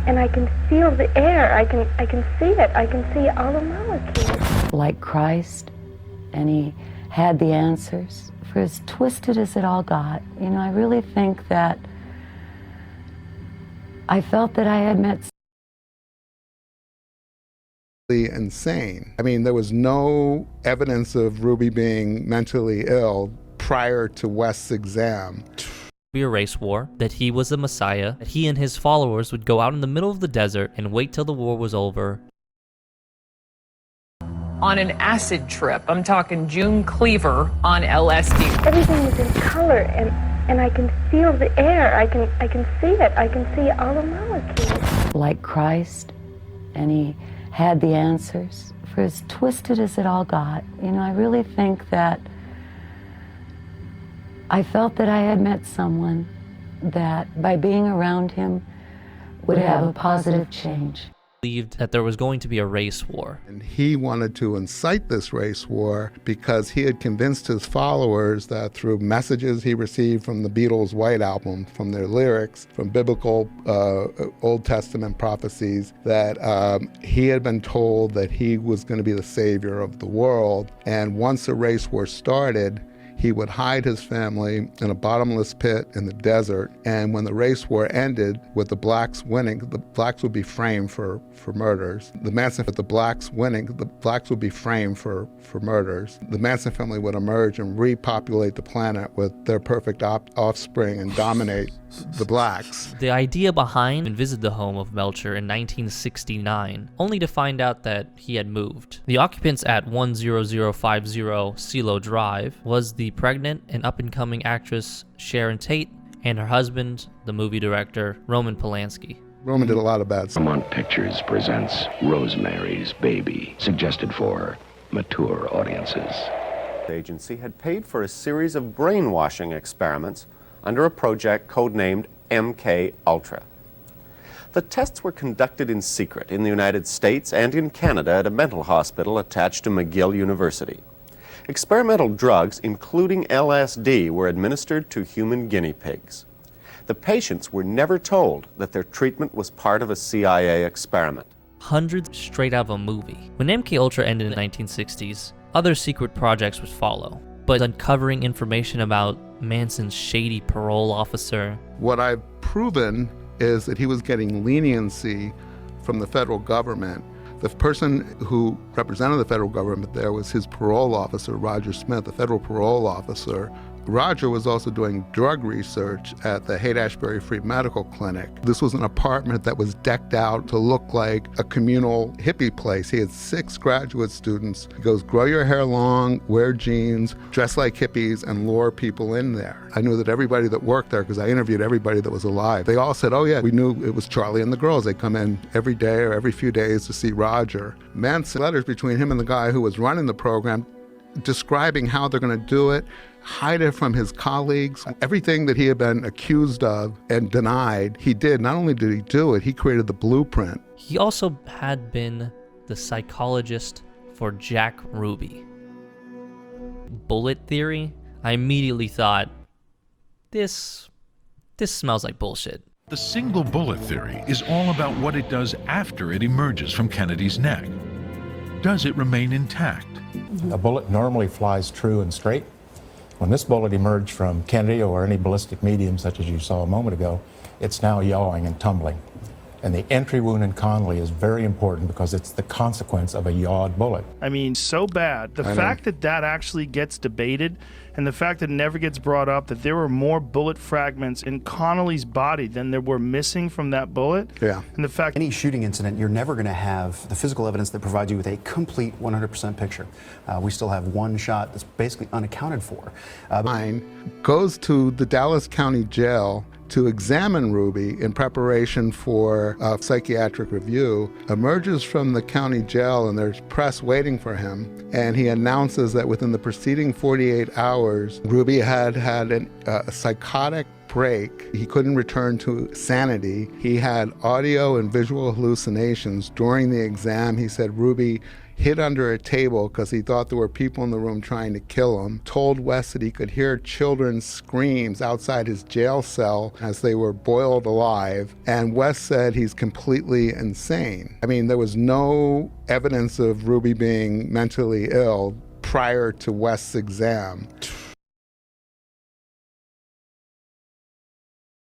and I can feel the air. I can see it. I can see all the molecules. Like Christ, and he had the answers. For as twisted as it all got, you know, I really think that I felt that I had met insane. I mean, there was no evidence of Ruby being mentally ill prior to West's exam. Be a race war, that he was the Messiah, that he and his followers would go out in the middle of the desert and wait till the war was over. On an acid trip, I'm talking June Cleaver on LSD. Everything is in color, and I can feel the air. I can see it. I can see all the molecules. like Christ, and he had the answers. For as twisted as it all got, you know, I really think that I felt that I had met someone that by being around him would have a positive change. Believed that there was going to be a race war. And he wanted to incite this race war because he had convinced his followers that through messages he received from the Beatles' White Album, from their lyrics, from biblical Old Testament prophecies, that he had been told that he was going to be the savior of the world. And once a race war started, he would hide his family in a bottomless pit in the desert, and when the race war ended, with the blacks winning, the blacks would be framed for murders. The Manson, with the blacks winning, the blacks would be framed for murders. The Manson family would emerge and repopulate the planet with their perfect offspring and dominate the blacks. The idea behind and visit the home of Melcher in 1969, only to find out that he had moved. The occupants at 10050 CeeLo Drive was the pregnant and up-and-coming actress Sharon Tate and her husband, the movie director Roman Polanski. Roman did a lot of bad stuff. Paramount Pictures presents Rosemary's Baby, suggested for mature audiences. The agency had paid for a series of brainwashing experiments under a project codenamed MK Ultra. The tests were conducted in secret in the United States and in Canada at a mental hospital attached to McGill University. Experimental drugs, including LSD, were administered to human guinea pigs. The patients were never told that their treatment was part of a CIA experiment. Hundreds straight out of a movie. When MK Ultra ended in the 1960s, other secret projects would follow. But uncovering information about Manson's shady parole officer. What I've proven is that he was getting leniency from the federal government. The person who represented the federal government there was his parole officer, Roger Smith, the federal parole officer. Roger was also doing drug research at the Haight-Ashbury Free Medical Clinic. This was an apartment that was decked out to look like a communal hippie place. He had 6 graduate students. He goes, grow your hair long, wear jeans, dress like hippies, and lure people in there. I knew that everybody that worked there, because I interviewed everybody that was alive, they all said, oh yeah, we knew it was Charlie and the girls. They come in every day or every few days to see Roger. Manson letters between him and the guy who was running the program describing how they're going to do it, hide it from his colleagues. Everything that he had been accused of and denied, he did. Not only did he do it, he created the blueprint. He also had been the psychologist for Jack Ruby. Bullet theory? I immediately thought, this smells like bullshit. The single bullet theory is all about what it does after it emerges from Kennedy's neck. Does it remain intact? A bullet normally flies true and straight. When this bullet emerged from Kennedy or any ballistic medium, such as you saw a moment ago, it's now yawing and tumbling. And the entry wound in Connolly is very important because it's the consequence of a yawed bullet. I mean, so bad. The fact that that actually gets debated and the fact that it never gets brought up that there were more bullet fragments in Connolly's body than there were missing from that bullet. Yeah. And the fact any shooting incident, you're never going to have the physical evidence that provides you with a complete 100% picture. We still have one shot that's basically unaccounted for. Mine goes to the Dallas County Jail to examine Ruby in preparation for a psychiatric review, emerges from the county jail and there's press waiting for him, and he announces that within the preceding 48 hours, Ruby had a psychotic break. He couldn't return to sanity. He had audio and visual hallucinations during the exam. He said Ruby hid under a table because he thought there were people in the room trying to kill him, told Wes that he could hear children's screams outside his jail cell as they were boiled alive, and Wes said he's completely insane. I mean, there was no evidence of Ruby being mentally ill prior to Wes' exam.